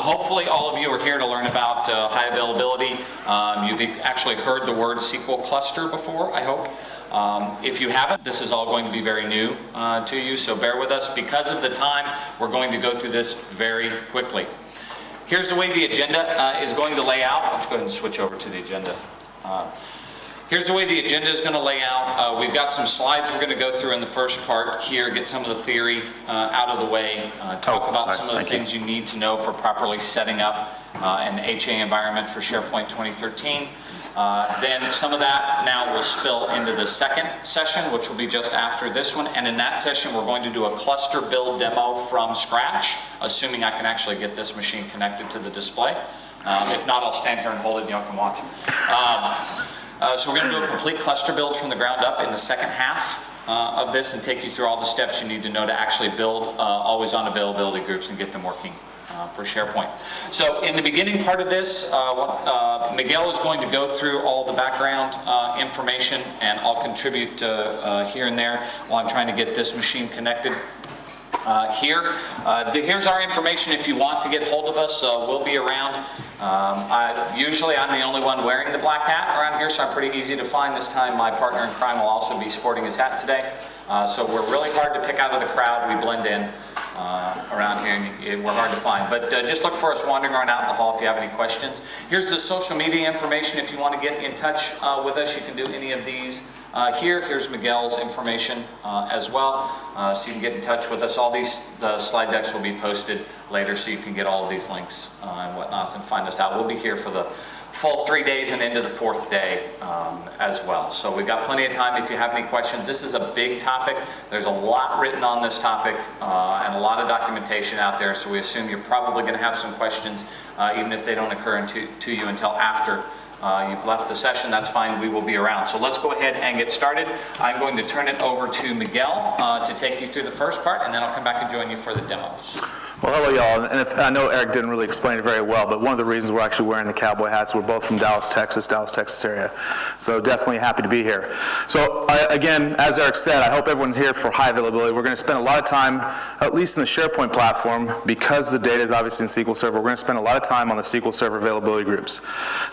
Hopefully all of you are here to learn about high availability. You've actually heard the word SQL cluster before, I hope. If you haven't, this is all going to be very new to you, so bear with us. Because of the time, we're going to go through this very quickly. Here's the way the agenda is going to lay out. Let's go ahead and switch over to the agenda. Here's the way the agenda is going to lay out. We've got some slides we're going to go through in the first part here, get some of the theory out of the way, talk about some of the things you need to know for properly setting up an HA environment for SharePoint 2013. Then some of that now will spill into the second session, which will be just after this one. And in that session, we're going to do a cluster build demo from scratch, assuming I can actually get this machine connected to the display. If not, I'll stand here and hold it and y'all can watch. So we're going to do a complete cluster build from the ground up in the second half of this and take you through all the steps you need to know to actually build always-on availability groups and get them working for SharePoint. So in the beginning part of this, Miguel is going to go through all the background information, and I'll contribute here and there while I'm trying to get this machine connected. Here's our information if you want to get hold of us. We'll be around. Usually I'm the only one wearing the black hat around here, so I'm pretty easy to find. This time my partner in crime will also be sporting his hat today. So we're really hard to pick out of the crowd. We blend in around here, and we're hard to find. But just look for us wandering around out in the hall if you have any questions. Here's the social media information. If you want to get in touch with us, you can do any of these Here's Miguel's information as well, so you can get in touch with us. All these slide decks will be posted later, so you can get all of these links and whatnot and find us out. We'll be here for the full 3 days and into the 4th day as well. So we've got plenty of time if you have any questions. This is a big topic. There's a lot written on this topic and a lot of documentation out there, so we assume you're probably going to have some questions, even if they don't occur to you until after you've left the session. That's fine, we will be around. So let's go ahead and get started. I'm going to turn it over to Miguel to take you through the first part, and then I'll come back and join you for the demos. Well, hello y'all, and I know Eric didn't really explain it very well, but one of the reasons we're actually wearing the cowboy hats, we're both from Dallas, Texas area. So definitely happy to be here. So again, as Eric said, I hope everyone's here for high availability. We're going to spend a lot of time, at least in the SharePoint platform, because the data is obviously in SQL Server, we're going to spend a lot of time on the SQL Server availability groups.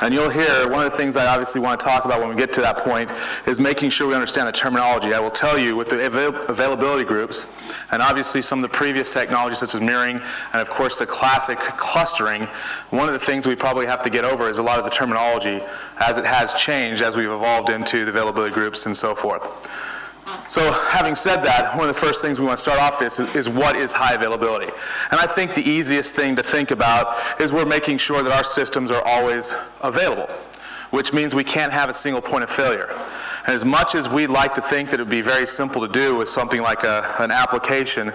And you'll hear, one of the things I obviously want to talk about when we get to that point is making sure we understand the terminology. I will tell you, with the availability groups, and obviously some of the previous technologies such as mirroring, and of course the classic clustering, one of the things we probably have to get over is a lot of the terminology as it has changed as we've evolved into the availability groups and so forth. So having said that, one of the first things we want to start off is what is high availability? And I think the easiest thing to think about is we're making sure that our systems are always available, which means we can't have a single point of failure. And as much as we'd like to think that it would be very simple to do with something like an application,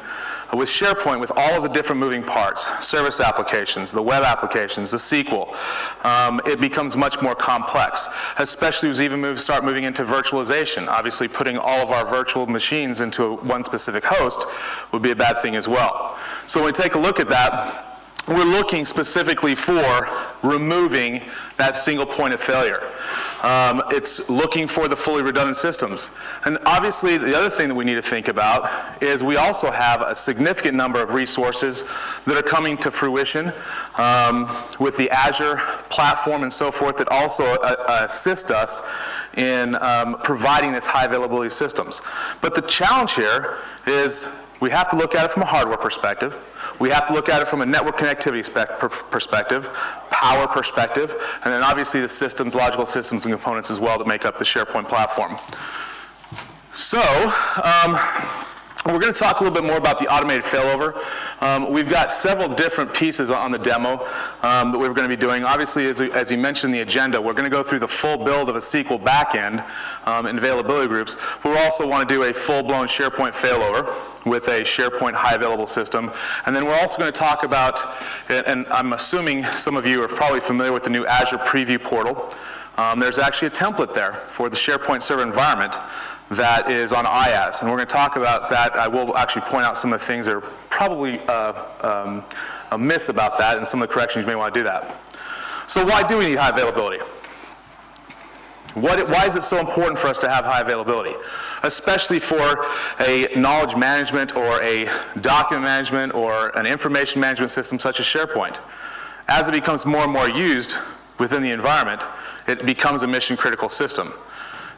with SharePoint, with all of the different moving parts, service applications, the web applications, the SQL, it becomes much more complex, especially as we even start moving into virtualization. Obviously, putting all of our virtual machines into one specific host would be a bad thing as well. So when we take a look at that, we're looking specifically for removing that single point of failure. It's looking for the fully redundant systems. And obviously, the other thing that we need to think about is we also have a significant number of resources that are coming to fruition with the Azure platform and so forth that also assist us in providing this high availability systems. But the challenge here is we have to look at it from a hardware perspective. We have to look at it from a network connectivity perspective, power perspective, and then obviously the systems, logical systems and components as well that make up the SharePoint platform. So, we're going to talk a little bit more about the automated failover. We've got several different pieces on the demo that we're going to be doing. Obviously, as he mentioned in the agenda, we're going to go through the full build of a SQL backend in availability groups. But we also want to do a full-blown SharePoint failover with a SharePoint high available system. And then we're also going to talk about, and I'm assuming some of you are probably familiar with the new Azure Preview portal. There's actually a template there for the SharePoint server environment that is on IaaS, and we're going to talk about that. I will actually point out some of the things that are probably amiss about that and some of the corrections you may want to do that. So why do we need high availability? Why is it so important for us to have high availability? Especially for a knowledge management or a document management or an information management system such as SharePoint. as it becomes more and more used within the environment, it becomes a mission-critical system.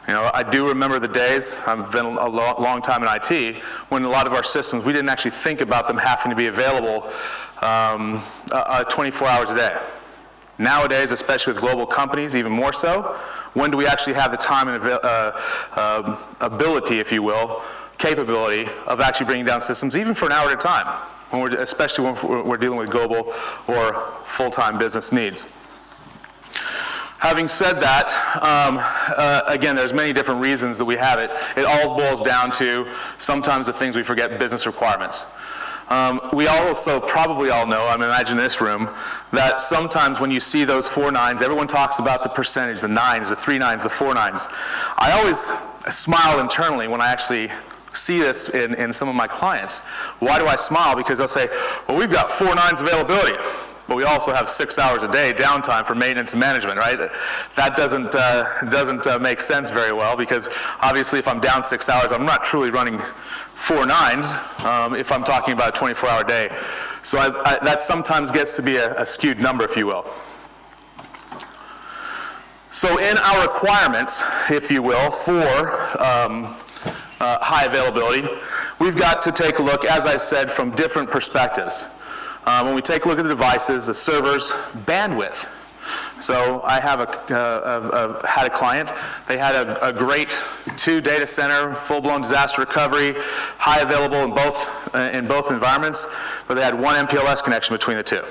You know, I do remember the days, I've been a long time in IT, when a lot of our systems, we didn't actually think about them having to be available 24 hours a day. Nowadays, especially with global companies, even more so, when do we actually have the time and ability, if you will, capability of actually bringing down systems, even for an hour at a time, especially when we're dealing with global or full-time business needs. Having said that, again, there's many different reasons that we have it. It all boils down to sometimes the things we forget, business requirements. We also probably all know, I imagine in this room, that sometimes when you see those 4 nines, everyone talks about the percentage, the 9s, the 3 9s, the 4 9s. I always smile internally when I actually see this in some of my clients. Why do I smile? Because they'll say, well, we've got 4 9s availability, but we also have 6 hours a day downtime for maintenance and management, right? That doesn't make sense very well, because obviously if I'm down 6 hours, I'm not truly running 4 9s if I'm talking about a 24-hour day. So that sometimes gets to be a skewed number, if you will. So in our requirements, if you will, for high availability, we've got to take a look, as I said, from different perspectives. When we take a look at the devices, the servers, bandwidth. So I have had a client, they had a great 2 data center, full-blown disaster recovery, high available in both environments, but they had 1 MPLS connection between the 2.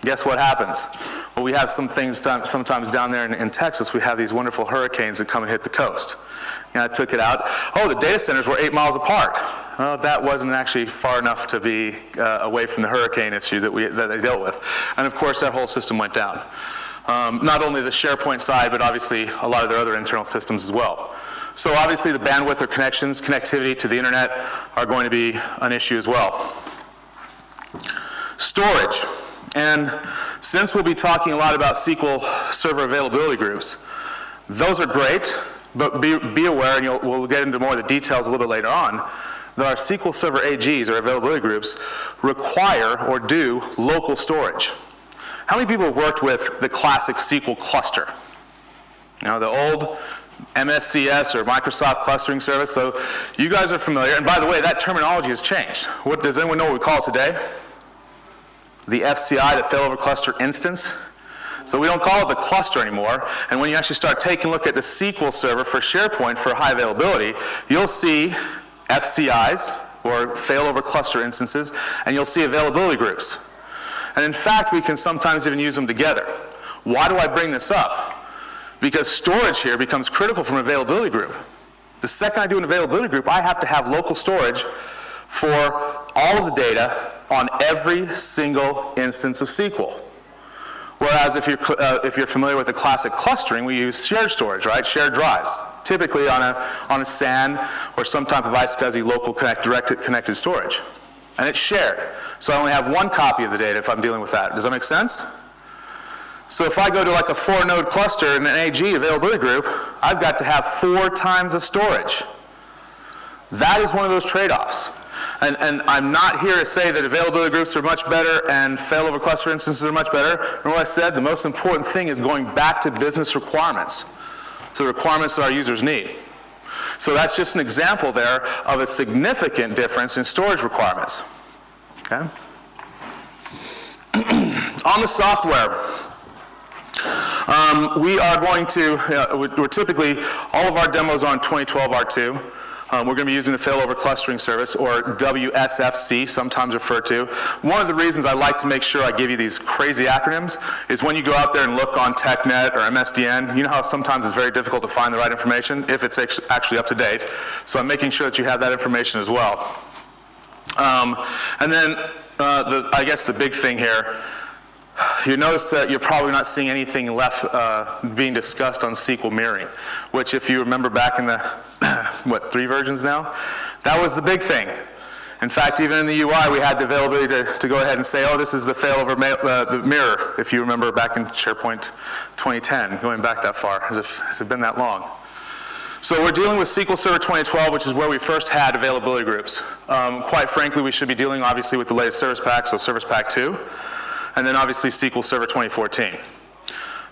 Guess what happens? Well, we have some things sometimes down there in Texas, we have these wonderful hurricanes that come and hit the coast. And I took it out. Oh, the data centers were 8 miles apart. Well, that wasn't actually far enough to be away from the hurricane issue that they dealt with. And of course, that whole system went down. Not only the SharePoint side, but obviously a lot of their other internal systems as well. So obviously the bandwidth or connectivity to the internet are going to be an issue as well. Storage. And since we'll be talking a lot about SQL Server availability groups, those are great, but be aware, and we'll get into more of the details a little bit later on, that our SQL Server AGs, or availability groups, require or do local storage. How many people have worked with the classic SQL cluster? You know, the old MSCS or Microsoft Clustering Service. So you guys are familiar, and by the way, that terminology has changed. Does anyone know what we call it today? The FCI, the Failover Cluster Instance. So we don't call it the cluster anymore, and when you actually start taking a look at the SQL Server for SharePoint for high availability, you'll see FCIs, or Failover Cluster Instances, and you'll see availability groups. And in fact, we can sometimes even use them together. Why do I bring this up? Because storage here becomes critical from an availability group. The second I do an availability group, I have to have local storage for all of the data on every single instance of SQL. Whereas if you're familiar with the classic clustering, we use shared storage, right? Shared drives, typically on a SAN or some type of iSCSI local connected storage. And it's shared. So I only have 1 copy of the data if I'm dealing with that. Does that make sense? So if I go to like a 4-node cluster in an AG availability group, I've got to have 4 times the storage. That is one of those trade-offs. And I'm not here to say that availability groups are much better and failover cluster instances are much better. Remember what I said? The most important thing is going back to business requirements, so the requirements that our users need. So that's just an example there of a significant difference in storage requirements. Okay? On the software, we are going to, we're typically, all of our demos on 2012 R2. We're going to be using the Failover Clustering Service, or WSFC, sometimes referred to. One of the reasons I like to make sure I give you these crazy acronyms is when you go out there and look on TechNet or MSDN, you know how sometimes it's very difficult to find the right information if it's actually up to date. So I'm making sure that you have that information as well. And then I guess the big thing here, you notice that you're probably not seeing anything left being discussed on SQL mirroring, which if you remember back in the, 3 versions now? That was the big thing. In fact, even in the UI, we had the availability to go ahead and say, oh, this is the failover the mirror, if you remember back in SharePoint 2010, going back that far. Has it been that long? So we're dealing with SQL Server 2012, which is where we first had availability groups. Quite frankly, we should be dealing, obviously, with the latest service pack, so Service Pack 2. and then obviously SQL Server 2014.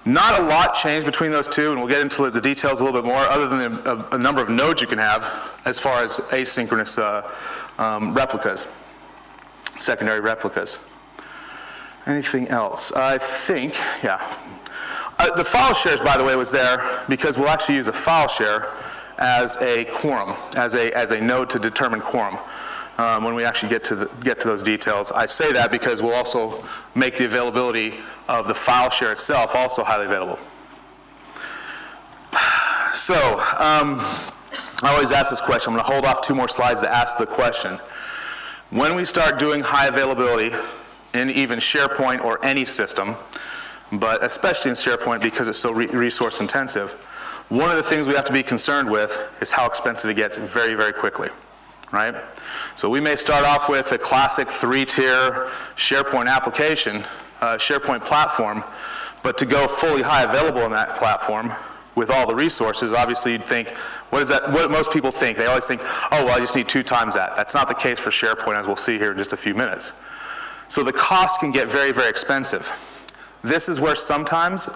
Not a lot changed between those two, and we'll get into the details a little bit more, other than a number of nodes you can have as far as asynchronous replicas, secondary replicas. Anything else? I think, yeah. The file shares, by the way, was there because we'll actually use a file share as a quorum, as a node to determine quorum. When we actually get to those details. I say that because we'll also make the availability of the file share itself also highly available. So, I always ask this question. I'm going to hold off 2 more slides to ask the question. When we start doing high availability in even SharePoint or any system, but especially in SharePoint because it's so resource intensive, one of the things we have to be concerned with is how expensive it gets very, very quickly. Right? So we may start off with a classic 3-tier SharePoint application, SharePoint platform, but to go fully high available in that platform with all the resources, obviously you'd think, what most people think? They always think, oh, well, I just need 2 times that. That's not the case for SharePoint, as we'll see here in just a few minutes. So the cost can get very, very expensive. This is where sometimes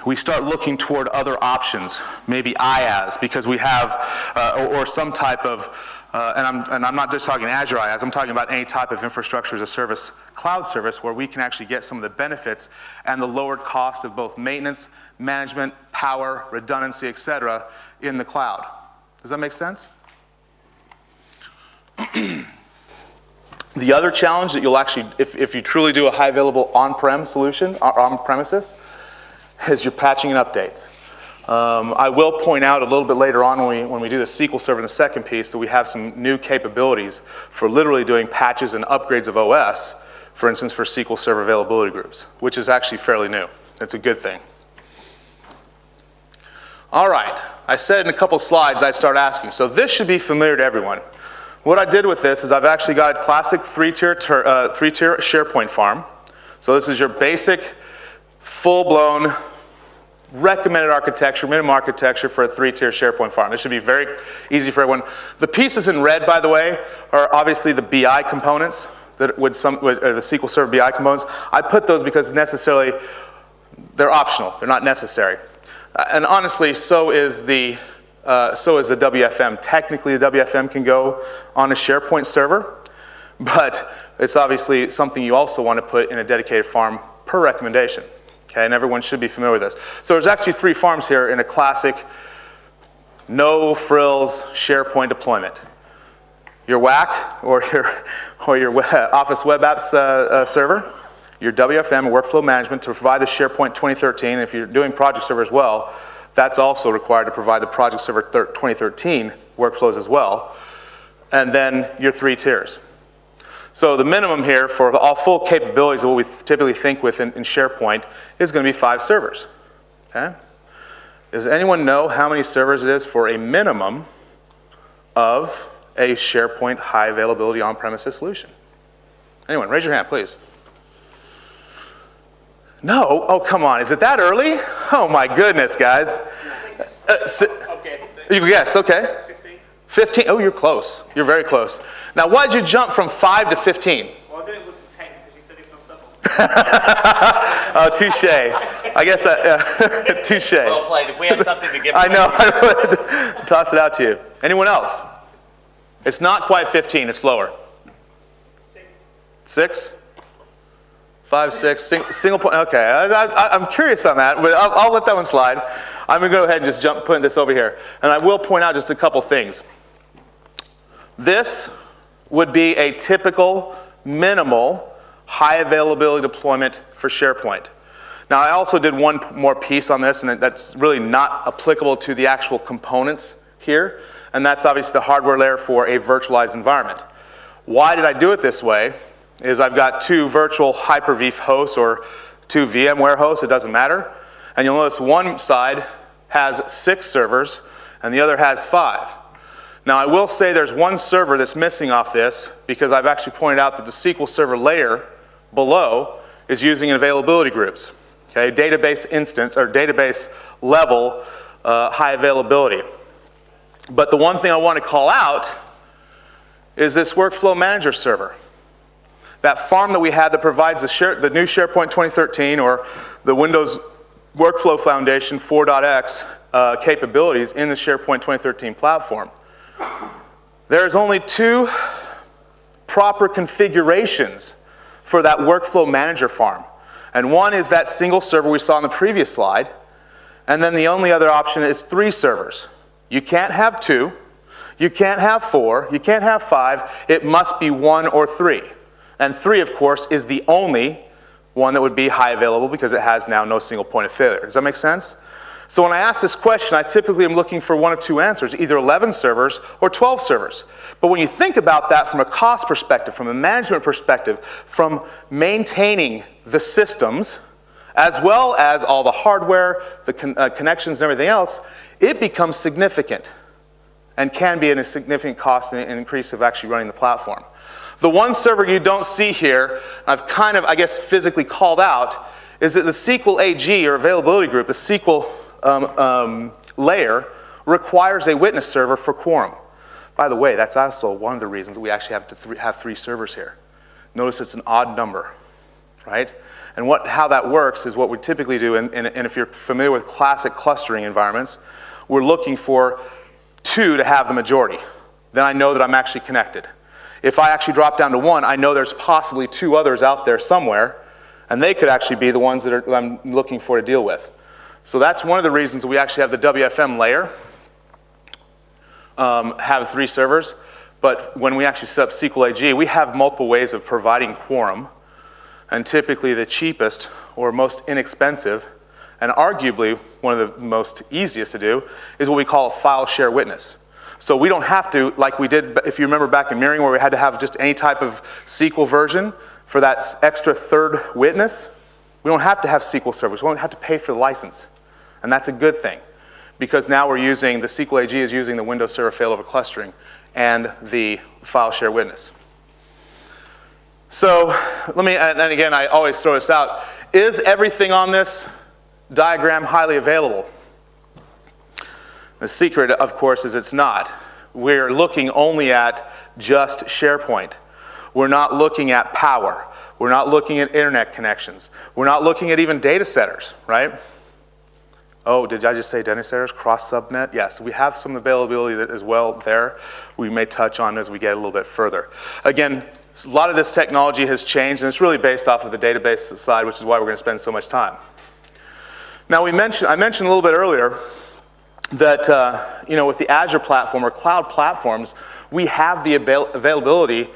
we start looking toward other options, maybe IaaS, because we have, or some type of, and I'm not just talking Azure IaaS, I'm talking about any type of infrastructure as a service, cloud service, where we can actually get some of the benefits and the lowered cost of both maintenance, management, power, redundancy, et cetera, in the cloud. Does that make sense? The other challenge that you'll actually, if you truly do a high available on-prem solution, on-premises, is your patching and updates. I will point out a little bit later on when we do the SQL Server in the second piece that we have some new capabilities for literally doing patches and upgrades of OS, for instance, for SQL Server availability groups, which is actually fairly new. That's a good thing. All right, I said in a couple slides I'd start asking. So this should be familiar to everyone. What I did with this is I've actually got a classic 3-tier SharePoint farm. So this is your basic, full-blown, recommended architecture, minimum architecture for a 3-tier SharePoint farm. This should be very easy for everyone. The pieces in red, by the way, are obviously the BI components, or the SQL Server BI components. I put those because necessarily they're optional. They're not necessary. And honestly, so is the WFM. Technically, the WFM can go on a SharePoint server, but it's obviously something you also want to put in a dedicated farm per recommendation. Okay, and everyone should be familiar with this. So there's actually 3 farms here in a classic no-frills SharePoint deployment. Your WAC, or your Office Web Apps server, your WFM, workflow management, to provide the SharePoint 2013. And if you're doing Project Server as well, that's also required to provide the Project Server 2013 workflows as well. And then your 3 tiers. So the minimum here for all full capabilities of what we typically think with in SharePoint is going to be 5 servers. Okay? Does anyone know how many servers it is for a minimum of a SharePoint high availability on-premises solution? Anyone? Raise your hand, please. No? Oh, come on. Is it that early? Oh, my goodness, guys. Okay. You guess, okay. 15? Oh, you're close. You're very close. Now, why did you jump from 5 to 15? Well, then it was 10 because you said it's not double. Oh, touche. I guess, touche. Well played. If we had something to give I know, I would toss it out to you. Anyone else? It's not quite 15, it's lower. 6? 5, 6, single point, okay. I'm curious on that, but I'll let that one slide. I'm going to go ahead and just put this over here. And I will point out just a couple things. This would be a typical, minimal, high availability deployment for SharePoint. Now, I also did one more piece on this, and that's really not applicable to the actual components here, and that's obviously the hardware layer for a virtualized environment. Why did I do it this way? Is I've got 2 virtual Hyper-V hosts or 2 VMware hosts, it doesn't matter. And you'll notice one side has 6 servers and the other has 5. Now I will say there's one server that's missing off this because I've actually pointed out that the SQL Server layer below is using availability groups. Okay, database instance or database level high availability. But the one thing I want to call out is this workflow manager server. that farm that we had that provides the new SharePoint 2013 or the Windows Workflow Foundation 4.x capabilities in the SharePoint 2013 platform. There's only 2 proper configurations for that workflow manager farm. And one is that single server we saw on the previous slide, and then the only other option is 3 servers. You can't have 2, you can't have 4, you can't have 5, it must be 1 or 3. And 3, of course, is the only one that would be high available because it has now no single point of failure. Does that make sense? So when I ask this question, I typically am looking for one of 2 answers, either 11 servers or 12 servers. But when you think about that from a cost perspective, from a management perspective, from maintaining the systems, as well as all the hardware, the connections and everything else, it becomes significant and can be a significant cost and increase of actually running the platform. The one server you don't see here, I've kind of, I guess, physically called out, is that the SQL AG, or availability group, the SQL layer, requires a witness server for quorum. By the way, that's also one of the reasons we actually have to have 3 servers here. Notice it's an odd number, right? And how that works is what we typically do, and if you're familiar with classic clustering environments, we're looking for 2 to have the majority. Then I know that I'm actually connected. If I actually drop down to 1, I know there's possibly 2 others out there somewhere, and they could actually be the ones that I'm looking for to deal with. So that's one of the reasons we actually have the WFM layer, have 3 servers, but when we actually set up SQL AG, we have multiple ways of providing quorum, and typically the cheapest or most inexpensive, and arguably one of the most easiest to do, is what we call a file share witness. So we don't have to, like we did, if you remember back in mirroring where we had to have just any type of SQL version for that extra 3rd witness, we don't have to have SQL servers. We don't have to pay for the license. And that's a good thing, because now we're using, the SQL AG is using the Windows Server failover clustering and the file share witness. So let me, and again, I always throw this out, is everything on this diagram highly available? The secret, of course, is it's not. We're looking only at just SharePoint. We're not looking at power. We're not looking at internet connections. We're not looking at even data centers, right? Oh, did I just say data centers? Cross-subnet? Yes, we have some availability as well there. We may touch on as we get a little bit further. Again, a lot of this technology has changed, and it's really based off of the database side, which is why we're going to spend so much time. Now, I mentioned a little bit earlier that with the Azure platform or cloud platforms, we have the availability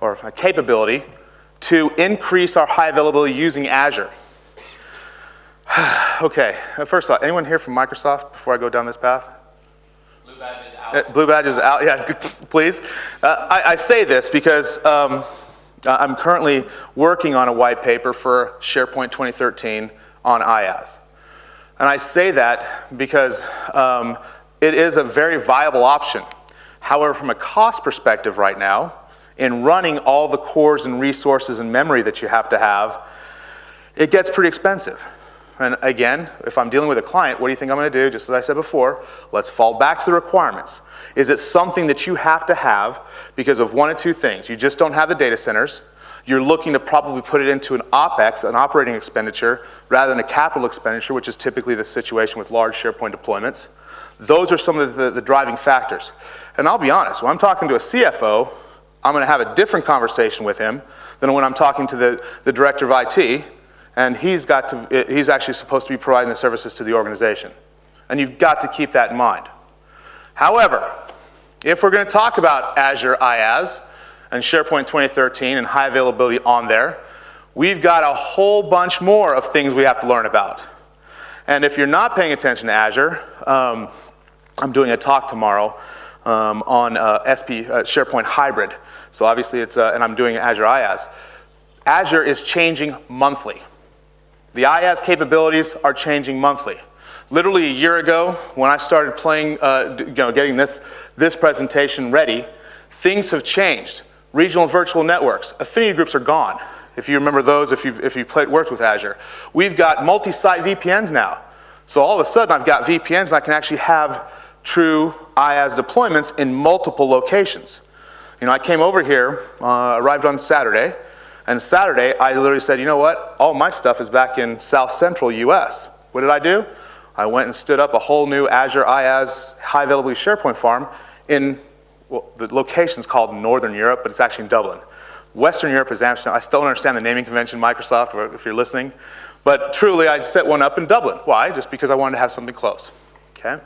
or capability to increase our high availability using Azure. Okay, first off, anyone here from Microsoft before I go down this path? Blue badge is out. Blue badge is out, yeah, please. I say this because I'm currently working on a white paper for SharePoint 2013 on IaaS. And I say that because it is a very viable option. However, from a cost perspective right now, in running all the cores and resources and memory that you have to have, it gets pretty expensive. And again, if I'm dealing with a client, what do you think I'm going to do? Just as I said before, let's fall back to the requirements. Is it something that you have to have because of one of 2 things? You just don't have the data centers. You're looking to probably put it into an OpEx, an operating expenditure, rather than a capital expenditure, which is typically the situation with large SharePoint deployments. Those are some of the driving factors. And I'll be honest, when I'm talking to a CFO, I'm going to have a different conversation with him than when I'm talking to the director of IT, and he's actually supposed to be providing the services to the organization. And you've got to keep that in mind. However, if we're going to talk about Azure IaaS and SharePoint 2013 and high availability on there, we've got a whole bunch more of things we have to learn about. And if you're not paying attention to Azure, I'm doing a talk tomorrow on SharePoint Hybrid. So obviously and I'm doing Azure IaaS. Azure is changing monthly. The IaaS capabilities are changing monthly. Literally a year ago, when I started getting this presentation ready, things have changed. Regional and virtual networks, affinity groups are gone. If you remember those, if you've worked with Azure. We've got multi-site VPNs now. So all of a sudden I've got VPNs and I can actually have true IaaS deployments in multiple locations. I came over here, arrived on Saturday, And Saturday, I literally said, you know what? All my stuff is back in South Central US. What did I do? I went and stood up a whole new Azure IaaS high availability SharePoint farm in, well, the location's called Northern Europe, but it's actually in Dublin. Western Europe is Amsterdam. I still don't understand the naming convention, Microsoft, or if you're listening. But truly, I'd set one up in Dublin. Why? Just because I wanted to have something close. Okay?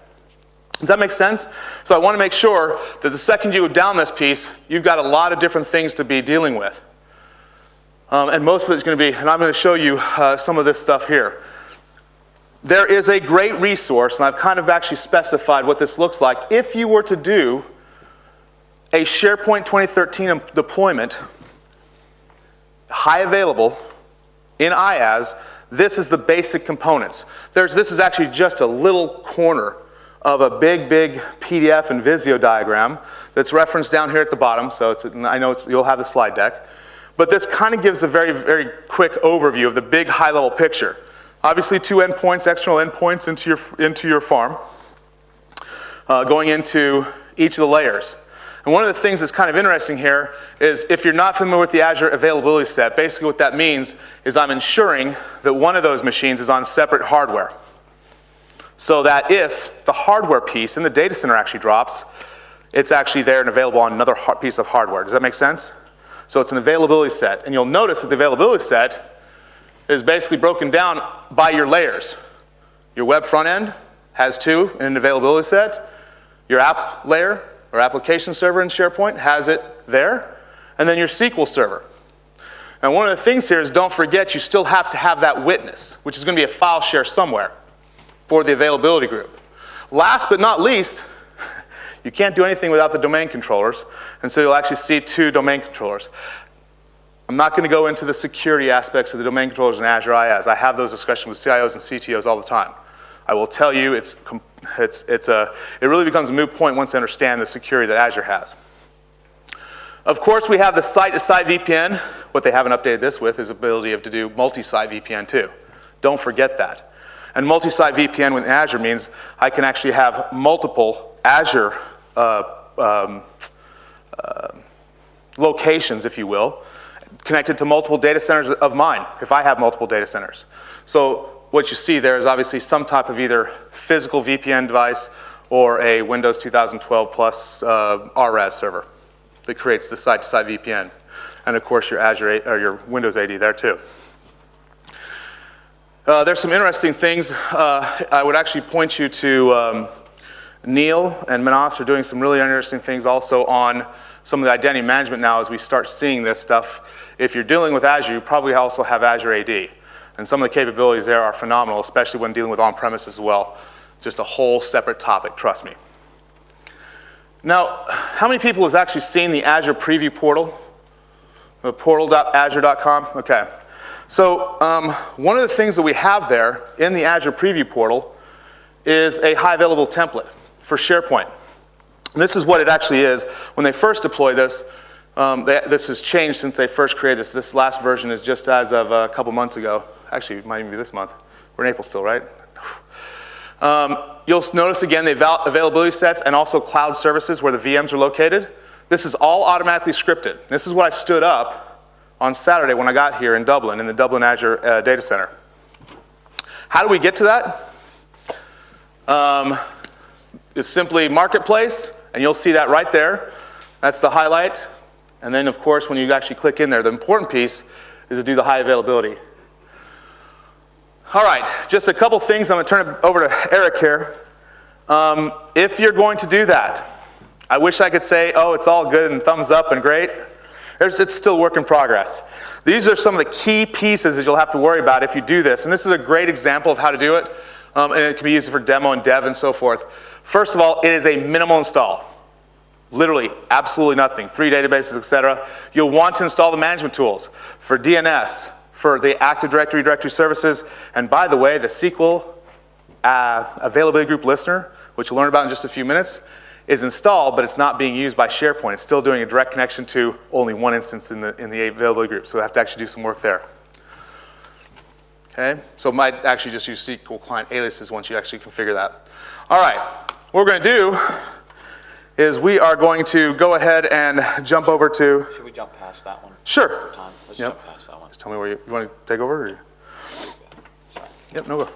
Does that make sense? So I want to make sure that the second you go down this piece, you've got a lot of different things to be dealing with. And most of it's going to be, and I'm going to show you some of this stuff here. There is a great resource, and I've kind of actually specified what this looks like. If you were to do a SharePoint 2013 deployment, high available, in IaaS, this is the basic components. This is actually just a little corner of a big PDF and Visio diagram that's referenced down here at the bottom, so I know you'll have the slide deck. But this kind of gives a very, very quick overview of the big high-level picture. Obviously, 2 endpoints, external endpoints into your farm, going into each of the layers. And one of the things that's kind of interesting here is if you're not familiar with the Azure Availability Set, basically what that means is I'm ensuring that one of those machines is on separate hardware. So that if the hardware piece in the data center actually drops, it's actually there and available on another piece of hardware. Does that make sense? So it's an availability set. And you'll notice that the availability set is basically broken down by your layers. Your web front end has 2 in an availability set. Your app layer or application server in SharePoint has it there. And then your SQL server. And one of the things here is don't forget you still have to have that witness, which is going to be a file share somewhere for the availability group. Last but not least, you can't do anything without the domain controllers. And so you'll actually see 2 domain controllers. I'm not going to go into the security aspects of the domain controllers in Azure IaaS. I have those discussions with CIOs and CTOs all the time. I will tell you it really becomes a moot point once you understand the security that Azure has. Of course, we have the site-to-site VPN. What they haven't updated this with is the ability to do multi-site VPN too. Don't forget that. And multi-site VPN with Azure means I can actually have multiple Azure locations, if you will, connected to multiple data centers of mine, if I have multiple data centers. So what you see there is obviously some type of either physical VPN device or a Windows 2012 plus RAS server that creates the site-to-site VPN. And of course your Azure or your Windows AD there too. There's some interesting things. I would actually point you to Neil and Manas are doing some really interesting things also on some of the identity management now as we start seeing this stuff. If you're dealing with Azure, you probably also have Azure AD. And some of the capabilities there are phenomenal, especially when dealing with on-premise as well. Just a whole separate topic, trust me. Now, how many people has actually seen the Azure preview portal? The portal.azure.com? Okay. So one of the things that we have there in the Azure preview portal is a high available template for SharePoint. And this is what it actually is. When they first deployed this, this has changed since they first created this. This last version is just as of a couple months ago. Actually, it might even be this month. We're in April still, right? You'll notice again the availability sets and also cloud services where the VMs are located. This is all automatically scripted. This is what I stood up on Saturday when I got here in Dublin, in the Dublin Azure data center. How do we get to that? It's simply Marketplace, and you'll see that right there. That's the highlight. And then, of course, when you actually click in there, the important piece is to do the high availability. All right, just a couple things. I'm going to turn it over to Eric here. If you're going to do that, I wish I could say, oh, it's all good and thumbs up and great. It's still work in progress. These are some of the key pieces that you'll have to worry about if you do this. And this is a great example of how to do it. And it can be used for demo and dev and so forth. First of all, it is a minimal install. Literally, absolutely nothing. 3 databases, etc. You'll want to install the management tools for DNS, for the Active Directory, directory services, and by the way, the SQL Availability Group Listener, which you'll learn about in just a few minutes, is installed, but it's not being used by SharePoint. It's still doing a direct connection to only one instance in the availability group, so we have to actually do some work there. Okay, so might actually just use SQL client aliases once you actually configure that. All right, what we're going to do is we are going to go ahead and jump over to, Should we jump past that one? sure. For time? Let's Yep. jump past that one. Just tell me where you want to take over? Or Yep, no go.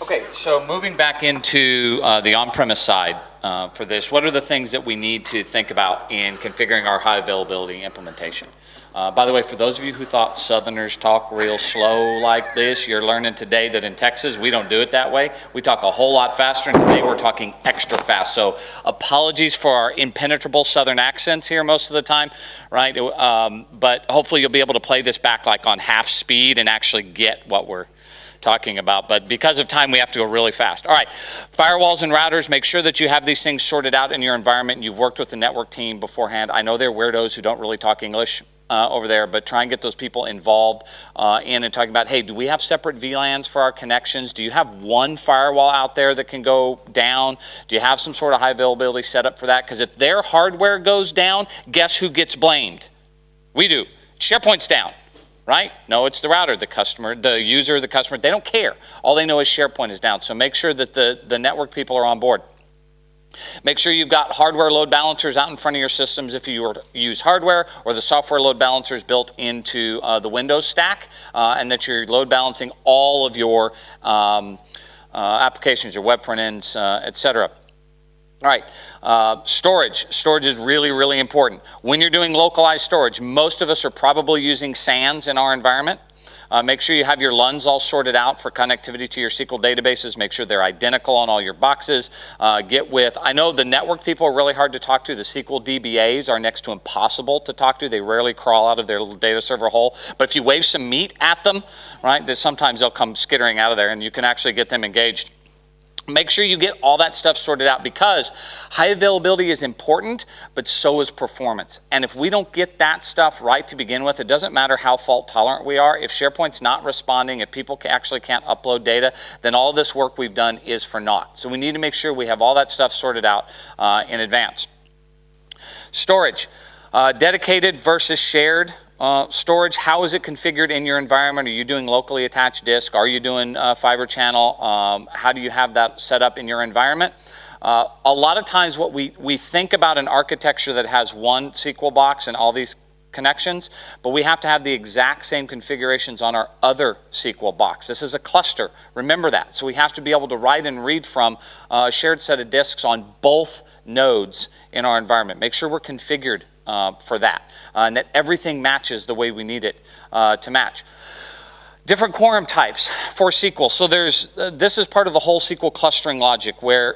Okay, so moving back into the on-premise side for this, what are the things that we need to think about in configuring our high availability implementation? By the way, for those of you who thought Southerners talk real slow like this, you're learning today that in Texas, we don't do it that way. We talk a whole lot faster, and today we're talking extra fast. So apologies for our impenetrable Southern accents here most of the time, right? But hopefully you'll be able to play this back like on half speed and actually get what we're talking about, but because of time, we have to go really fast. All right, firewalls and routers, make sure that you have these things sorted out in your environment and you've worked with the network team beforehand. I know they're weirdos who don't really talk English over there, but try and get those people involved in and talking about, hey, do we have separate VLANs for our connections? Do you have one firewall out there that can go down? Do you have some sort of high availability setup for that? Because if their hardware goes down, guess who gets blamed? We do. SharePoint's down. Right? No, it's the router, the customer, the user, the customer. They don't care. All they know is SharePoint is down. So make sure that the network people are on board. Make sure you've got hardware load balancers out in front of your systems if you use hardware, or the software load balancers built into the Windows stack, and that you're load balancing all of your applications, your web front ends, etc. All right, storage. Storage is really, really important. When you're doing localized storage, most of us are probably using SANs in our environment. Make sure you have your LUNs all sorted out for connectivity to your SQL databases. Make sure they're identical on all your boxes. I know the network people are really hard to talk to. The SQL DBAs are next to impossible to talk to. They rarely crawl out of their little data server hole. But if you wave some meat at them, right, sometimes they'll come skittering out of there and you can actually get them engaged. Make sure you get all that stuff sorted out because high availability is important, but so is performance. And if we don't get that stuff right to begin with, it doesn't matter how fault tolerant we are. If SharePoint's not responding, if people actually can't upload data, then all this work we've done is for naught. So we need to make sure we have all that stuff sorted out in advance. Storage, dedicated versus shared. Storage, how is it configured in your environment? Are you doing locally attached disk? Are you doing fiber channel? How do you have that set up in your environment? A lot of times what we think about an architecture that has one SQL box and all these connections, but we have to have the exact same configurations on our other SQL box. This is a cluster. Remember that. So we have to be able to write and read from a shared set of disks on both nodes in our environment. Make sure we're configured for that, and that everything matches the way we need it to match. Different quorum types for SQL. So this is part of the whole SQL clustering logic where,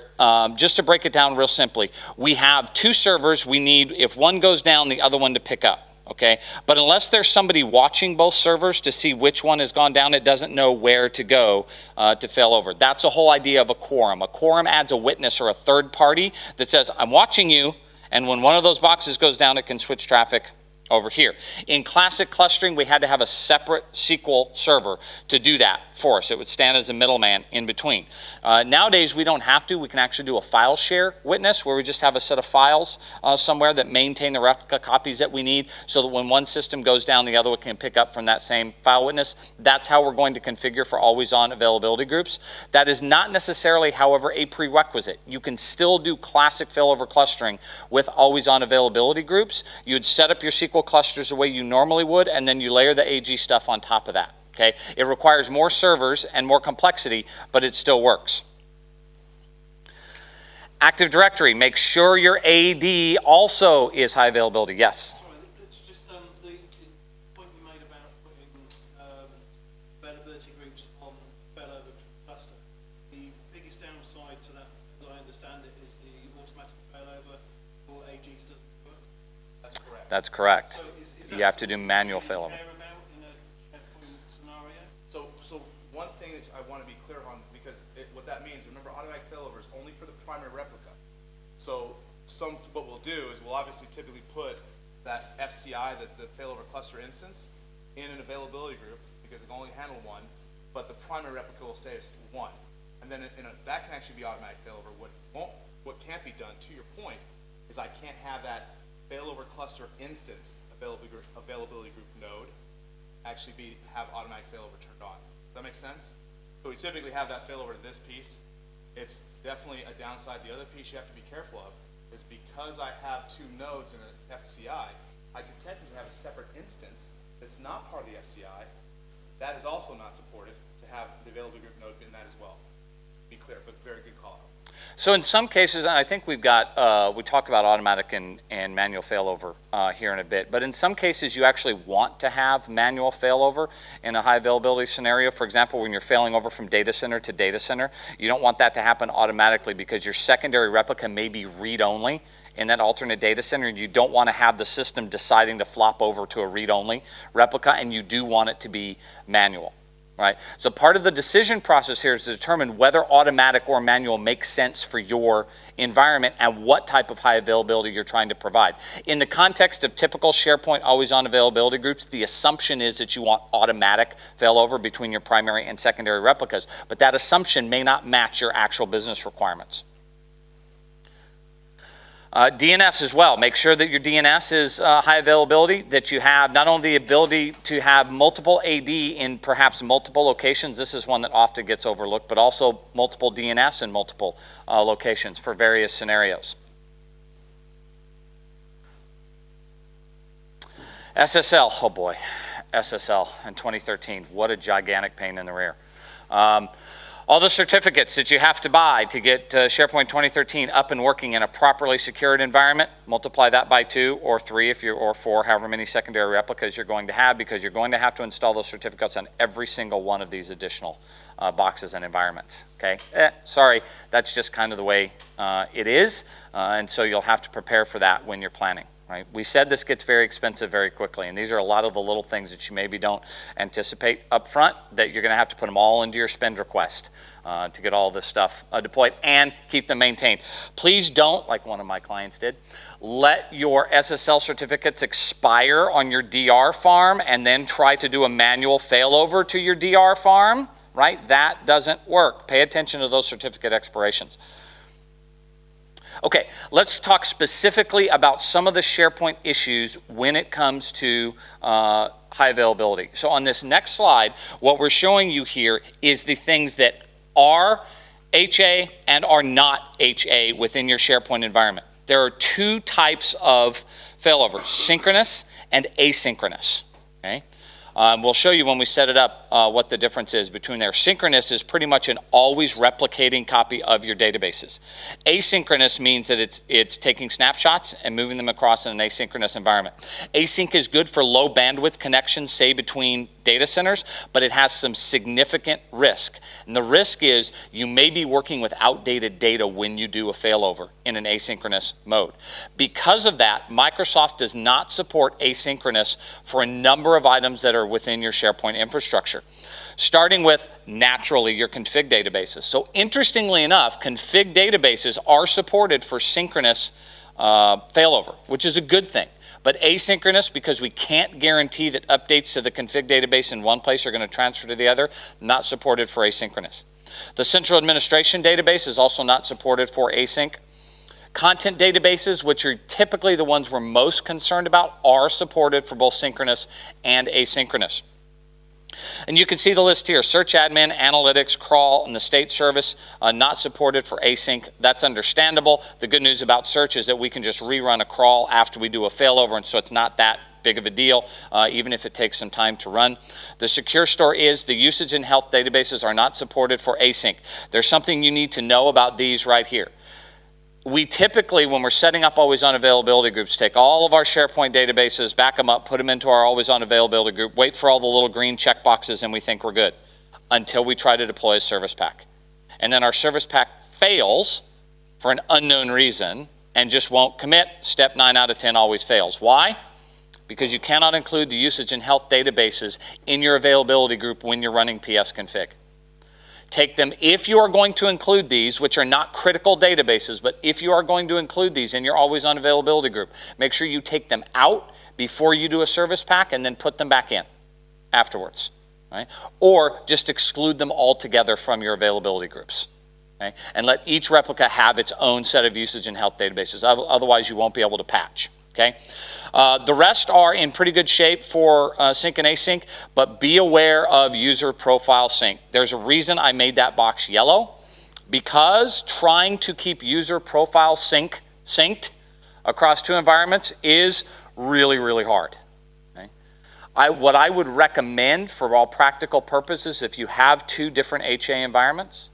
just to break it down real simply, we have two servers. We need, if one goes down, the other one to pick up. Okay, but unless there's somebody watching both servers to see which one has gone down, it doesn't know where to go to fail over. That's the whole idea of a quorum. A quorum adds a witness or a third party that says, I'm watching you, and when one of those boxes goes down, it can switch traffic over here. In classic clustering, we had to have a separate SQL server to do that for us. It would stand as a middleman in between. Nowadays, we don't have to. We can actually do a file share witness where we just have a set of files somewhere that maintain the replica copies that we need so that when one system goes down, the other one can pick up from that same file witness. That's how we're going to configure for always-on availability groups. That is not necessarily, however, a prerequisite. You can still do classic failover clustering with always-on availability groups. You'd set up your SQL clusters the way you normally would, and then you layer the AG stuff on top of that. Okay? It requires more servers and more complexity, but it still works. Active Directory, make sure your AD also is high availability. Yes? Sorry, it's just the point you made about putting availability groups on failover cluster. The biggest downside to that, as I understand it, is the automatic failover for AGs doesn't work. That's correct. That's correct. So is You have to do manual failover. So one thing that I want to be clear on, because what that means, remember, automatic failover is only for the primary replica. So what we'll do is we'll obviously typically put that FCI, the failover cluster instance, in an availability group because it can only handle one, but the primary replica will stay as one. And then that can actually be automatic failover. What can't be done, to your point, is I can't have that failover cluster instance availability group node actually have automatic failover turned on. Does that make sense? So we typically have that failover to this piece. It's definitely a downside. The other piece you have to be careful of is because I have two nodes in an FCI, I can technically have a separate instance that's not part of the FCI. That is also not supported to have the availability group node in that as well. To be clear, but very good call out. So in some cases, and I think we've got, we talk about automatic and manual failover here in a bit, but in some cases you actually want to have manual failover in a high availability scenario. For example, when you're failing over from data center to data center, you don't want that to happen automatically because your secondary replica may be read-only in that alternate data center, and you don't want to have the system deciding to flop over to a read-only replica, and you do want it to be manual. Right? So part of the decision process here is to determine whether automatic or manual makes sense for your environment and what type of high availability you're trying to provide. In the context of typical SharePoint always-on availability groups, the assumption is that you want automatic failover between your primary and secondary replicas, but that assumption may not match your actual business requirements. DNS as well. Make sure that your DNS is high availability, that you have not only the ability to have multiple AD in perhaps multiple locations, this is one that often gets overlooked, but also multiple DNS in multiple locations for various scenarios. SSL, oh boy, SSL in 2013, what a gigantic pain in the rear. All the certificates that you have to buy to get SharePoint 2013 up and working in a properly secured environment, multiply that by 2 or 3 if you're, or 4, however many secondary replicas you're going to have, because you're going to have to install those certificates on every single one of these additional boxes and environments, okay? Sorry, that's just kind of the way it is, and so you'll have to prepare for that when you're planning. Right? We said this gets very expensive very quickly, and these are a lot of the little things that you maybe don't anticipate up front that you're going to have to put them all into your spend request to get all this stuff deployed and keep them maintained. Please don't, like one of my clients did, let your SSL certificates expire on your DR farm and then try to do a manual failover to your DR farm, right? That doesn't work. Pay attention to those certificate expirations. Okay, let's talk specifically about some of the SharePoint issues when it comes to high availability. So on this next slide, what we're showing you here is the things that are HA and are not HA within your SharePoint environment. There are two types of failover, synchronous and asynchronous. Okay? We'll show you when we set it up what the difference is between there. Synchronous is pretty much an always replicating copy of your databases. Asynchronous means that it's taking snapshots and moving them across in an asynchronous environment. Async is good for low bandwidth connections, say between data centers, but it has some significant risk. And the risk is you may be working with outdated data when you do a failover in an asynchronous mode. Because of that, Microsoft does not support asynchronous for a number of items that are within your SharePoint infrastructure, starting with naturally your config databases. So interestingly enough, config databases are supported for synchronous failover, which is a good thing. But asynchronous, because we can't guarantee that updates to the config database in one place are going to transfer to the other, not supported for asynchronous. The central administration database is also not supported for async. Content databases, which are typically the ones we're most concerned about, are supported for both synchronous and asynchronous. And you can see the list here: search admin, analytics, crawl, and the state service, not supported for async. That's understandable. The good news about search is that we can just rerun a crawl after we do a failover, and so it's not that big of a deal, even if it takes some time to run. The secure store is the usage and health databases are not supported for async. There's something you need to know about these right here. We typically, when we're setting up always-on availability groups, take all of our SharePoint databases, back them up, put them into our always-on availability group, wait for all the little green check boxes, and we think we're good until we try to deploy a service pack. And then our service pack fails for an unknown reason and just won't commit. Step 9 out of 10 always fails. Why? Because you cannot include the usage and health databases in your availability group when you're running PS config. Take them, if you are going to include these, which are not critical databases, but if you are going to include these in your always-on availability group, make sure you take them out before you do a service pack and then put them back in afterwards. Right? Or just exclude them altogether from your availability groups. Okay? And let each replica have its own set of usage and health databases. Otherwise, you won't be able to patch. Okay? The rest are in pretty good shape for sync and async, but be aware of user profile sync. There's a reason I made that box yellow, because trying to keep user profile sync synced across two environments is really, really hard. Okay? What I would recommend for all practical purposes, if you have two different HA environments,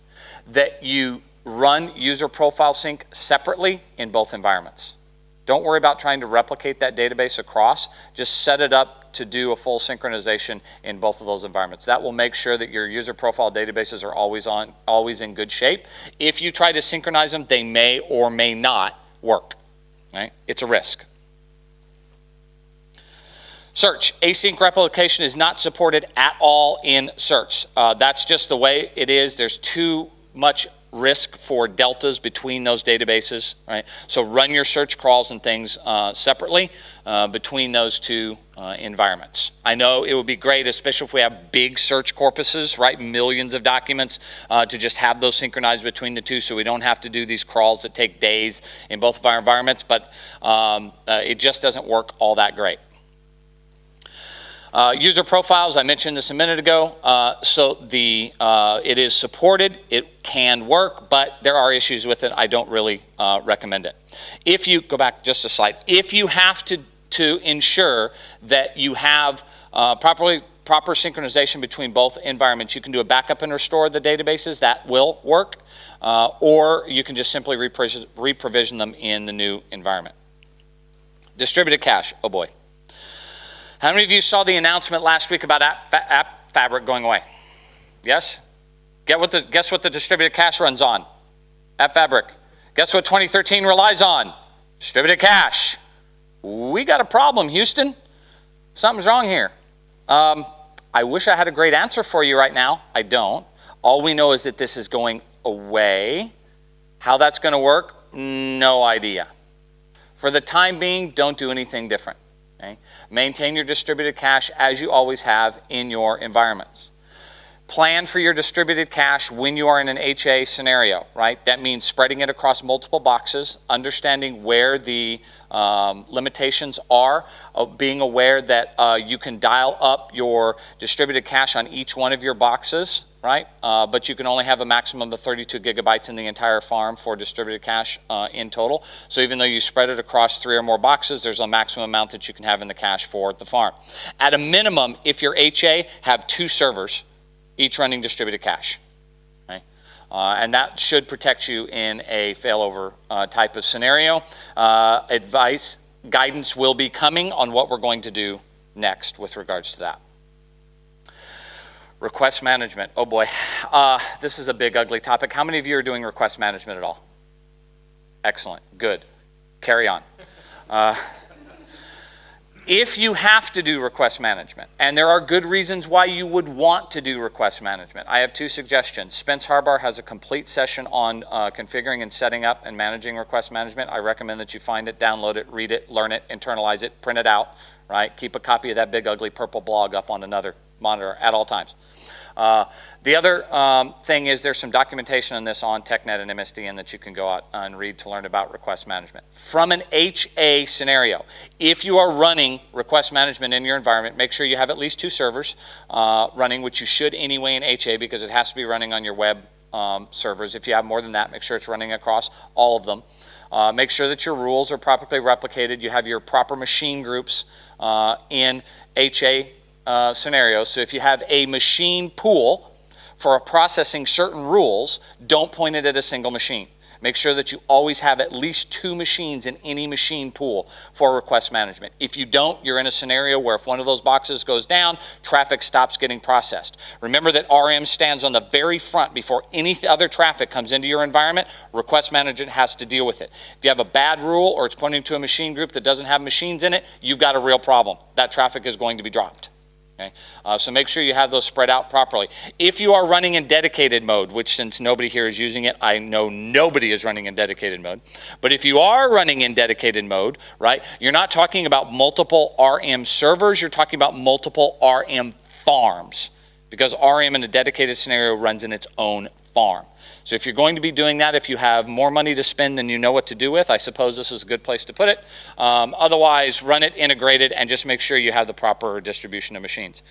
that you run user profile sync separately in both environments. Don't worry about trying to replicate that database across. Just set it up to do a full synchronization in both of those environments. That will make sure that your user profile databases are always in good shape. If you try to synchronize them, they may or may not work. Right? It's a risk. Search. Async replication is not supported at all in search. That's just the way it is. There's too much risk for deltas between those databases, right? So run your search crawls and things separately between those two environments. I know it would be great, especially if we have big search corpuses, right? Millions of documents, to just have those synchronized between the two so we don't have to do these crawls that take days in both of our environments, but it just doesn't work all that great. User profiles, I mentioned this a minute ago. It is supported, it can work, but there are issues with it. I don't really recommend it. If you, go back just a slide, if you have to ensure that you have proper synchronization between both environments, you can do a backup and restore the databases, that will work, or you can just simply reprovision them in the new environment. Distributed cache, oh boy. How many of you saw the announcement last week about App Fabric going away? Yes? Guess what the distributed cache runs on? App Fabric. Guess what 2013 relies on? Distributed cache. We got a problem, Houston. Something's wrong here. I wish I had a great answer for you right now. I don't. All we know is that this is going away. How that's going to work? No idea. For the time being, don't do anything different. Okay? Maintain your distributed cache as you always have in your environments. Plan for your distributed cache when you are in an HA scenario, right? That means spreading it across multiple boxes, understanding where the limitations are, being aware that you can dial up your distributed cache on each one of your boxes, right? But you can only have a maximum of 32 gigabytes in the entire farm for distributed cache in total. So even though you spread it across 3 or more boxes, there's a maximum amount that you can have in the cache for the farm. At a minimum, if you're HA, have 2 servers, each running distributed cache. Okay? And that should protect you in a failover type of scenario. Guidance will be coming on what we're going to do next with regards to that. Request management, oh boy. This is a big, ugly topic. How many of you are doing request management at all? Excellent, good. Carry on. If you have to do request management, and there are good reasons why you would want to do request management, I have 2 suggestions. Spence Harbar has a complete session on configuring and setting up and managing request management. I recommend that you find it, download it, read it, learn it, internalize it, print it out, right? Keep a copy of that big, ugly purple blog up on another monitor at all times. The other thing is there's some documentation on this on TechNet and MSDN that you can go out and read to learn about request management. From an HA scenario, if you are running request management in your environment, make sure you have at least 2 servers running, which you should anyway in HA because it has to be running on your web servers. If you have more than that, make sure it's running across all of them. Make sure that your rules are properly replicated. You have your proper machine groups in HA scenarios. So if you have a machine pool for processing certain rules, don't point it at a single machine. Make sure that you always have at least 2 machines in any machine pool for request management. If you don't, you're in a scenario where if one of those boxes goes down, traffic stops getting processed. Remember that RM stands on the very front before any other traffic comes into your environment. Request management has to deal with it. If you have a bad rule or it's pointing to a machine group that doesn't have machines in it, you've got a real problem. That traffic is going to be dropped. Okay? So make sure you have those spread out properly. If you are running in dedicated mode, which since nobody here is using it, I know nobody is running in dedicated mode. But if you are running in dedicated mode, right, you're not talking about multiple RM servers, you're talking about multiple RM farms. Because RM in a dedicated scenario runs in its own farm. So if you're going to be doing that, if you have more money to spend than you know what to do with, I suppose this is a good place to put it. Otherwise, run it integrated and just make sure you have the proper distribution of machines.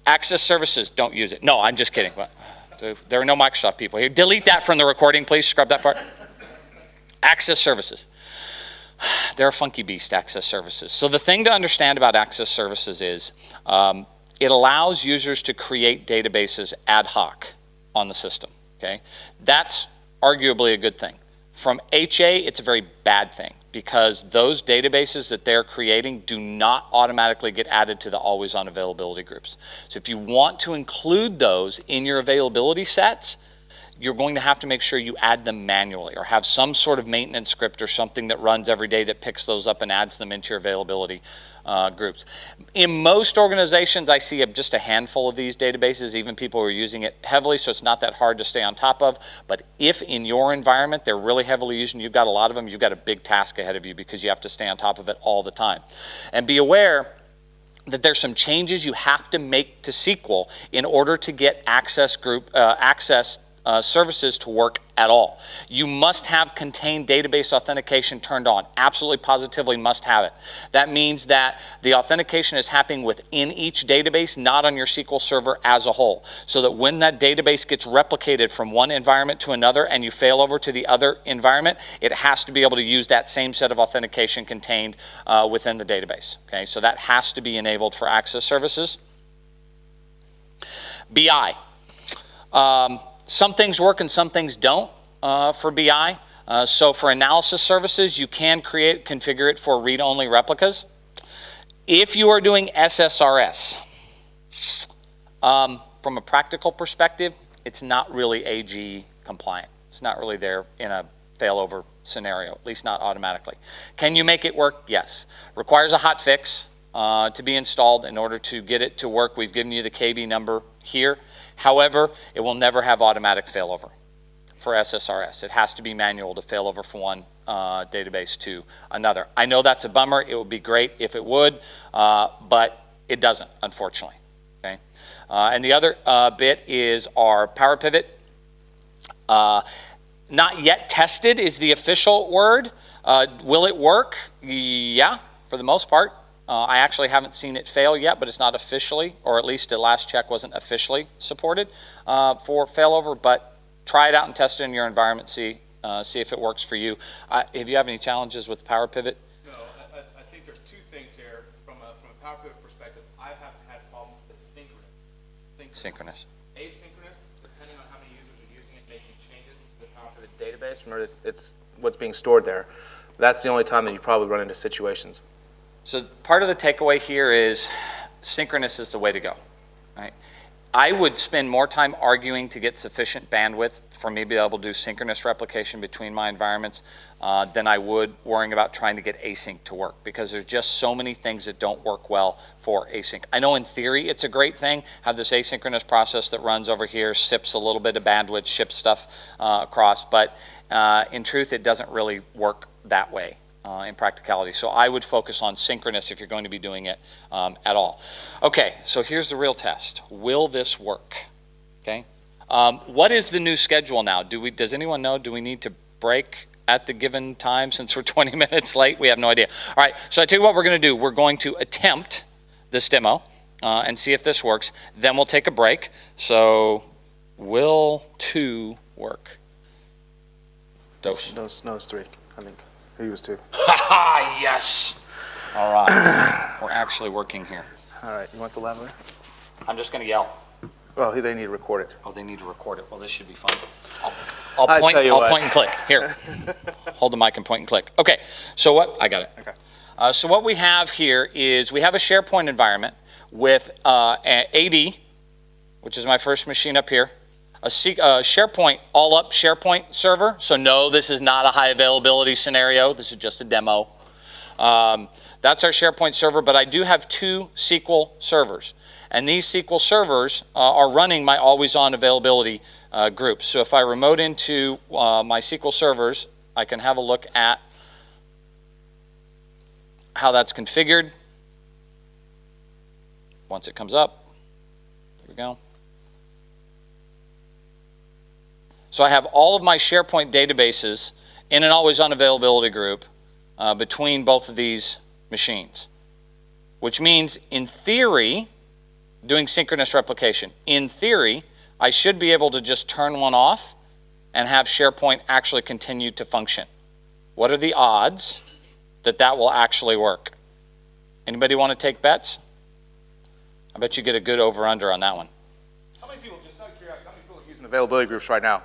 Access services, don't use it. No, I'm just kidding. There are no Microsoft people here. Delete that from the recording, please. Scrub that part. Access services. They're a funky beast, access services. So the thing to understand about access services is it allows users to create databases ad hoc on the system, okay? That's arguably a good thing. From HA, it's a very bad thing because those databases that they're creating do not automatically get added to the always-on availability groups. So if you want to include those in your availability sets, you're going to have to make sure you add them manually or have some sort of maintenance script or something that runs every day that picks those up and adds them into your availability groups. In most organizations, I see just a handful of these databases, even people who are using it heavily, so it's not that hard to stay on top of. But if in your environment they're really heavily used and you've got a lot of them, you've got a big task ahead of you because you have to stay on top of it all the time. And be aware that there's some changes you have to make to SQL in order to get access services to work at all. You must have contained database authentication turned on. Absolutely, positively must have it. That means that the authentication is happening within each database, not on your SQL Server as a whole. So that when that database gets replicated from one environment to another and you fail over to the other environment, it has to be able to use that same set of authentication contained within the database. Okay, so that has to be enabled for access services. BI. Some things work and some things don't for BI. So for analysis services, you can configure it for read-only replicas. If you are doing SSRS, from a practical perspective, it's not really AG compliant. It's not really there in a failover scenario, at least not automatically. Can you make it work? Yes. Requires a hot fix to be installed in order to get it to work. We've given you the KB number here. However, it will never have automatic failover for SSRS. It has to be manual to failover from one database to another. I know that's a bummer. It would be great if it would, but it doesn't, unfortunately. Okay? And the other bit is our Power Pivot. Not yet tested is the official word. Will it work? Yeah, for the most part. I actually haven't seen it fail yet, but it's not officially, or at least the last check wasn't officially supported for failover, but try it out and test it in your environment, see if it works for you. Have you have any challenges with Power Pivot? No, I think there's two things here. From a Power Pivot perspective, I haven't had problems with synchronous. Asynchronous, depending on how many users are using it, making changes to the Power Pivot database, remember it's what's being stored there. That's the only time that you probably run into situations. So part of the takeaway here is synchronous is the way to go. Right? I would spend more time arguing to get sufficient bandwidth for me to be able to do synchronous replication between my environments than I would worrying about trying to get async to work, because there's just so many things that don't work well for async. I know in theory it's a great thing, have this asynchronous process that runs over here, sips a little bit of bandwidth, ships stuff across, but in truth it doesn't really work that way. In practicality. So I would focus on synchronous if you're going to be doing it at all. Okay, so here's the real test. Will this work? Okay. What is the new schedule now? Does anyone know? Do we need to break at the given time since we're 20 minutes late? We have no idea. All right, so I tell you what we're going to do. We're going to attempt this demo and see if this works. Then we'll take a break. So will 2 work? Dose. No, it's 3, I think. He was 2. Ha yes! All right, we're actually working here. All right, you want the lavalier? I'm just going to yell. Well, they need to record it. Oh, they need to record it. Well, this should be fun. I'll point and click. Here, hold the mic and point and click. Okay, so what, I got it. Okay. So what we have here is we have a SharePoint environment with AD, which is my first machine up here, a SharePoint, all-up SharePoint server. So no, this is not a high availability scenario. This is just a demo. That's our SharePoint server, but I do have 2 SQL servers. And these SQL servers are running my always-on availability group. So if I remote into my SQL servers, I can have a look at how that's configured. Once it comes up, there we go. So I have all of my SharePoint databases in an always-on availability group between both of these machines, which means in theory, doing synchronous replication, in theory, I should be able to just turn one off and have SharePoint actually continue to function. What are the odds that that will actually work? Anybody want to take bets? I bet you get a good over-under on that one. How many people, just out of curiosity, how many people are using availability groups right now?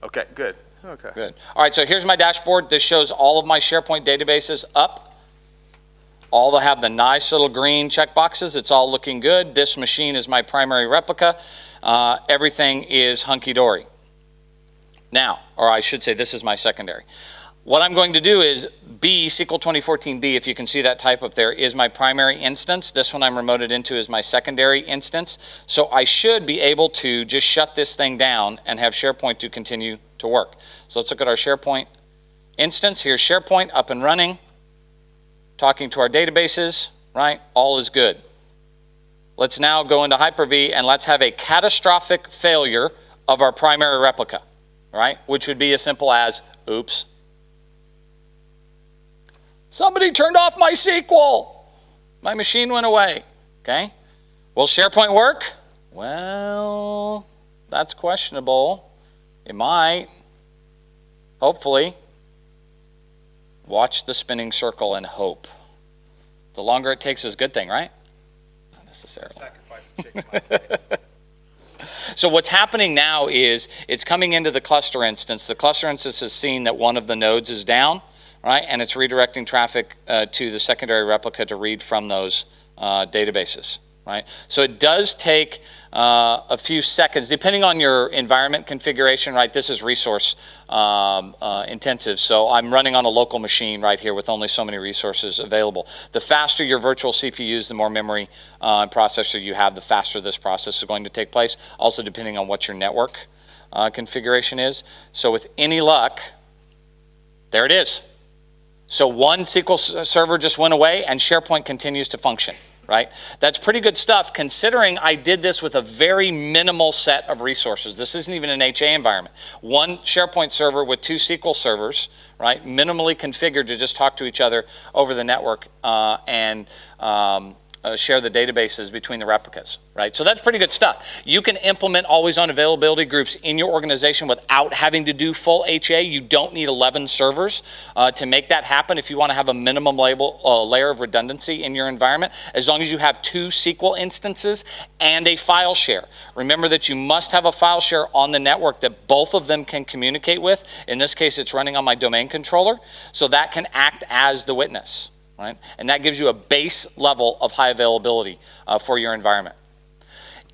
Okay, good. Okay. Good. All right, so here's my dashboard. This shows all of my SharePoint databases up. All have the nice little green check boxes. It's all looking good. This machine is my primary replica. Everything is hunky-dory. Now, or I should say this is my secondary. What I'm going to do is B, SQL 2014B, if you can see that type up there, is my primary instance. This one I'm remoted into is my secondary instance. So I should be able to just shut this thing down and have SharePoint to continue to work. So let's look at our SharePoint instance. Here's SharePoint up and running, talking to our databases, right? All is good. Let's now go into Hyper-V and let's have a catastrophic failure of our primary replica, right? Which would be as simple as, oops, somebody turned off my SQL. My machine went away, okay? Will SharePoint work? Well, that's questionable. It might, hopefully. Watch the spinning circle and hope. The longer it takes is a good thing, right? Not necessarily. Sacrifice the chicks myself. So what's happening now is it's coming into the cluster instance. The cluster instance has seen that one of the nodes is down, right? And it's redirecting traffic to the secondary replica to read from those databases, right? So it does take a few seconds, depending on your environment configuration, right? This is resource intensive. So I'm running on a local machine right here with only so many resources available. The faster your virtual CPUs, the more memory and processor you have, the faster this process is going to take place. Also depending on what your network configuration is. So with any luck, there it is. So one SQL server just went away and SharePoint continues to function, right? That's pretty good stuff considering I did this with a very minimal set of resources. This isn't even an HA environment. One SharePoint server with 2 SQL servers, right? Minimally configured to just talk to each other over the network and share the databases between the replicas, right? So that's pretty good stuff. You can implement always-on availability groups in your organization without having to do full HA. You don't need 11 servers to make that happen if you want to have a minimum layer of redundancy in your environment, as long as you have 2 SQL instances and a file share. Remember that you must have a file share on the network that both of them can communicate with. In this case, it's running on my domain controller, so that can act as the witness. Right? And that gives you a base level of high availability for your environment.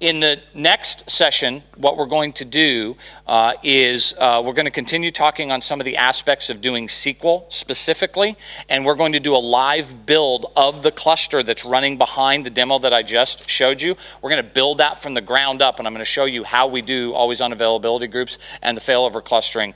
In the next session, what we're going to do is we're going to continue talking on some of the aspects of doing SQL specifically, and we're going to do a live build of the cluster that's running behind the demo that I just showed you. We're going to build that from the ground up, and I'm going to show you how we do always-on availability groups and the failover clustering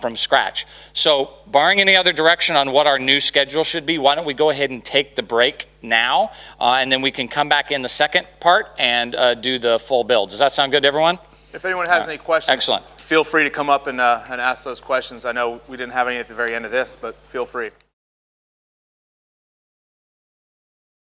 from scratch. So barring any other direction on what our new schedule should be, why don't we go ahead and take the break now, and then we can come back in the second part and do the full build. Does that sound good to everyone? If anyone has any questions, excellent. Feel free to come up and ask those questions. I know we didn't have any at the very end of this, but feel free.